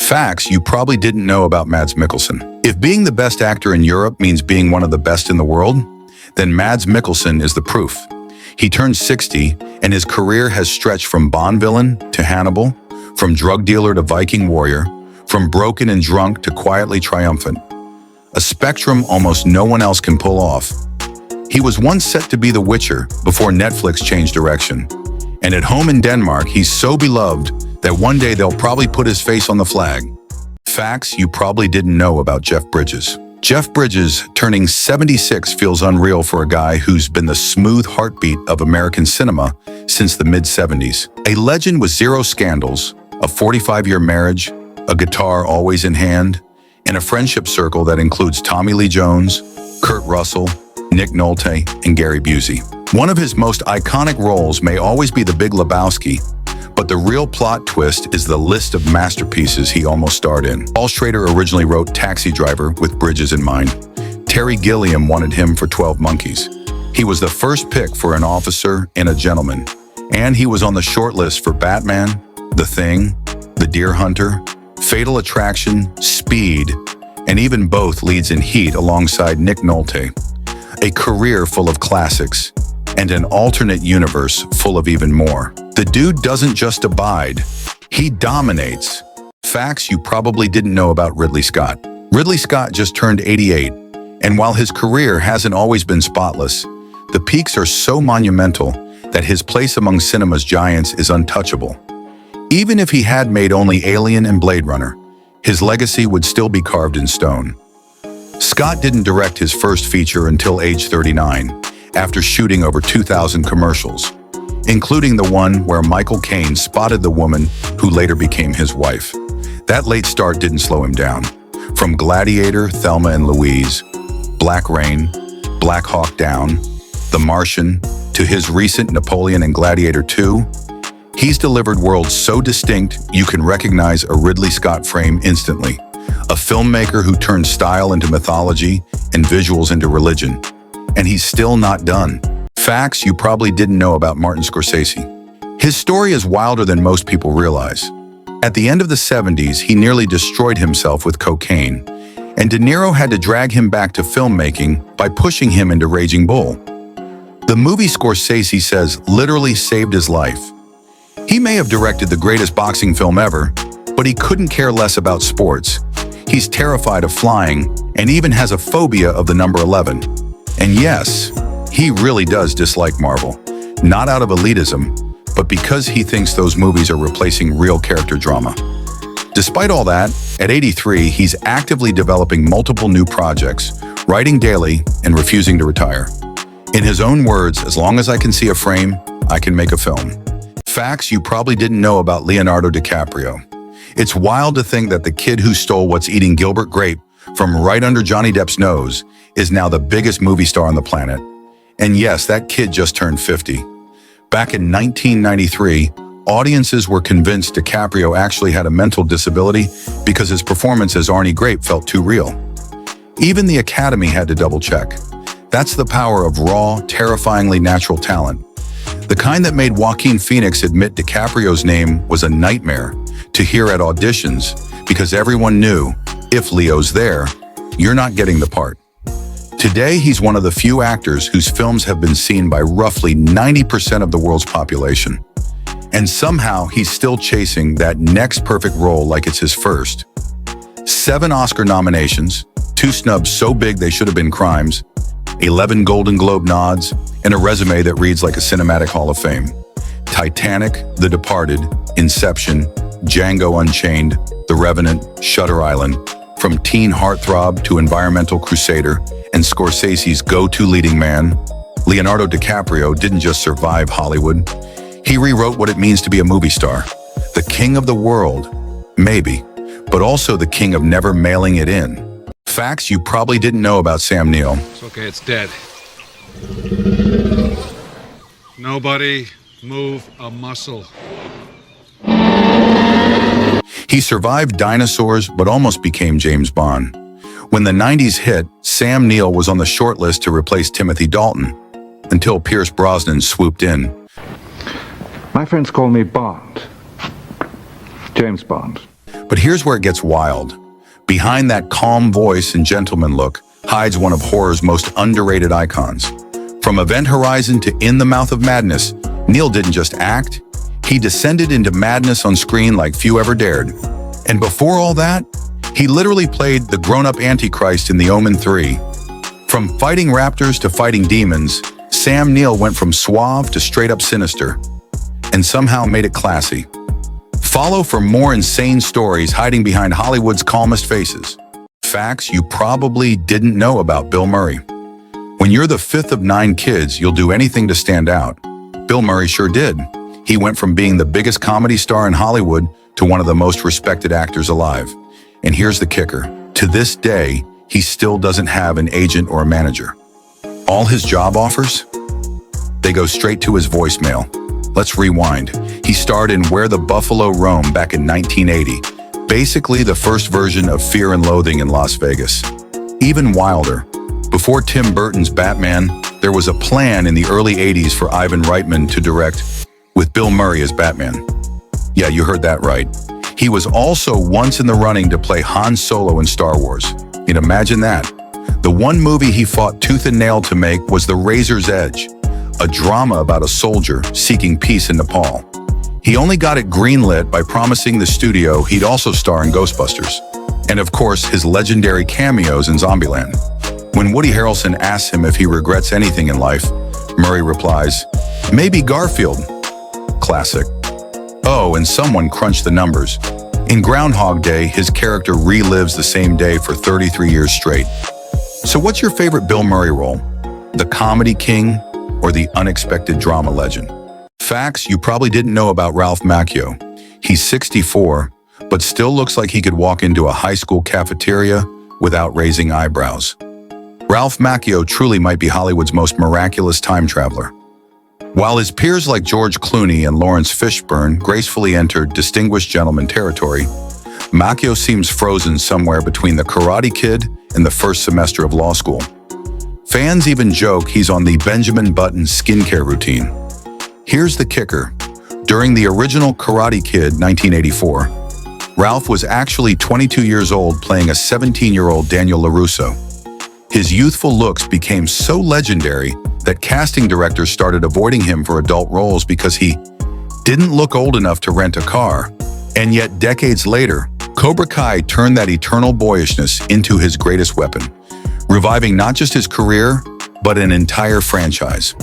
Facts you probably didn't know about Madsmikkelsen. If being the best actor in Europe means being one of the best in the world, then Madsmikkelsen is the proof. He turned 60, and his career has stretched from Bond villain to Hannibal, from drug dealer to Viking warrior, from broken and drunk to quietly triumphant. A spectrum almost no one else can pull off. He was once set to be The Witcher before Netflix changed direction. And at home in Denmark, he's so beloved that one day they'll probably put his face on the flag. Facts you probably didn't know about Jeffbridges. Jeffbridges turning 76 feels unreal for a guy who's been the smooth heartbeat of American cinema since the mid-70s. A legend with zero scandals, a 45-year marriage, a guitar always in hand, and a friendship circle that includes Tommy Lee Jones, Kurt Russell, Nick Nolte, and Gary Busey. One of his most iconic roles may always be The Big Lebowski, but the real plot twist is the list of masterpieces he almost starred in. Paul Schrader originally wrote Taxi Driver with Bridges in mind. Terry Gilliam wanted him for 12 Monkeys. He was the first pick for An Officer and a Gentleman, and he was on the short list for Batman, The Thing, The Deer Hunter, Fatal Attraction, Speed, and even both leads in Heat alongside Nick Nolte. A career full of classics, and an alternate universe full of even more. The dude doesn't just abide, he dominates. Facts you probably didn't know about Ridley Scott. Ridley Scott just turned 88, and while his career hasn't always been spotless, the peaks are so monumental that his place among cinema's giants is untouchable. Even if he had made only Alien and Blade Runner, his legacy would still be carved in stone. Scott didn't direct his first feature until age 39, after shooting over 2,000 commercials, including the one where Michael Caine spotted the woman who later became his wife. That late start didn't slow him down. From Gladiator, Thelma and Louise, Black Rain, Black Hawk Down, The Martian, to his recent Napoleon and Gladiator 2, he's delivered worlds so distinct you can recognize a Ridley Scott frame instantly. A filmmaker who turned style into mythology and visuals into religion. And he's still not done. Facts you probably didn't know about Martinscorsese. His story is wilder than most people realize. At the end of the 70s, he nearly destroyed himself with cocaine, and De Niro had to drag him back to filmmaking by pushing him into Raging Bull. The movie Scorsese says literally saved his life. He may have directed the greatest boxing film ever, but he couldn't care less about sports. He's terrified of flying and even has a phobia of the number 11. And yes, he really does dislike Marvel, not out of elitism, but because he thinks those movies are replacing real character drama. Despite all that, at 83, he's actively developing multiple new projects, writing daily and refusing to retire. In his own words, as long as I can see a frame, I can make a film. Facts you probably didn't know about Leonardo DiCaprio. It's wild to think that the kid who stole What's Eating Gilbert Grape from right under Johnny Depp's nose is now the biggest movie star on the planet. And yes, that kid just turned 50. Back in 1993, audiences were convinced DiCaprio actually had a mental disability because his performance as Arnie Grape felt too real. Even the Academy had to double-check. That's the power of raw, terrifyingly natural talent. The kind that made Joaquin Phoenix admit DiCaprio's name was a nightmare to hear at auditions because everyone knew, if Leo's there, you're not getting the part. Today, he's one of the few actors whose films have been seen by roughly 90% of the world's population. And somehow, he's still chasing that next perfect role like it's his first. 7 Oscar nominations, 2 snubs so big they should have been crimes, 11 Golden Globe nods, and a resume that reads like a cinematic Hall of Fame. Titanic, The Departed, Inception, Django Unchained, The Revenant, Shutter Island, from teen heartthrob to environmental crusader, and Scorsese's go-to leading man, Leonardo DiCaprio didn't just survive Hollywood. He rewrote what it means to be a movie star. The king of the world, maybe, but also the king of never mailing it in. Facts you probably didn't know about Samneill. It's okay, it's dead. Nobody move a muscle. He survived dinosaurs, but almost became James Bond. When the 90s hit, Samneill was on the short list to replace Timothy Dalton, until Pierce Brosnan swooped in. My friends call me Bond. James Bond. But here's where it gets wild. Behind that calm voice and gentleman look hides one of horror's most underrated icons. From Event Horizon to In the Mouth of Madness, Neill didn't just act, he descended into madness on screen like few ever dared. And before all that, he literally played the grown-up Antichrist in The Omen 3. From fighting raptors to fighting demons, Samneill went from suave to straight-up sinister, and somehow made it classy. Follow for more insane stories hiding behind Hollywood's calmest faces. Facts you probably didn't know about Bill Murray. When you're the fifth of 9 kids, you'll do anything to stand out. Bill Murray sure did. He went from being the biggest comedy star in Hollywood to one of the most respected actors alive. And here's the kicker. To this day, he still doesn't have an agent or a manager. All his job offers? They go straight to his voicemail. Let's rewind. He starred in Where the Buffalo Roam back in 1980, basically the first version of Fear and Loathing in Las Vegas. Even wilder, before Tim Burton's Batman, there was a plan in the early 80s for Ivan Reitman to direct, with Bill Murray as Batman. Yeah, you heard that right. He was also once in the running to play Han Solo in Star Wars. And imagine that. The one movie he fought tooth and nail to make was The Razor's Edge, a drama about a soldier seeking peace in Nepal. He only got it greenlit by promising the studio he'd also star in Ghostbusters. And of course, his legendary cameos in Zombieland. When Woody Harrelson asks him if he regrets anything in life, Murray replies, "Maybe Garfield." Classic. Oh, and someone crunched the numbers. In Groundhog Day, his character relives the same day for 33 years straight. So what's your favorite Bill Murray role? The comedy king or the unexpected drama legend? Facts you probably didn't know about Ralphmacchio. He's 64, but still looks like he could walk into a high school cafeteria without raising eyebrows. Ralphmacchio truly might be Hollywood's most miraculous time traveler. While his peers like George Clooney and Lawrence Fishburne gracefully entered distinguished gentleman territory, Macchio seems frozen somewhere between the Karate Kid and the first semester of law school. Fans even joke he's on the Benjamin Button skincare routine. Here's the kicker. During the original Karate Kid 1984, Ralph was actually 22 years old playing a 17-year-old Daniel LaRusso. His youthful looks became so legendary that casting directors started avoiding him for adult roles because he didn't look old enough to rent a car. And yet, decades later, Cobra Kai turned that eternal boyishness into his greatest weapon, reviving not just his career, but an entire franchise.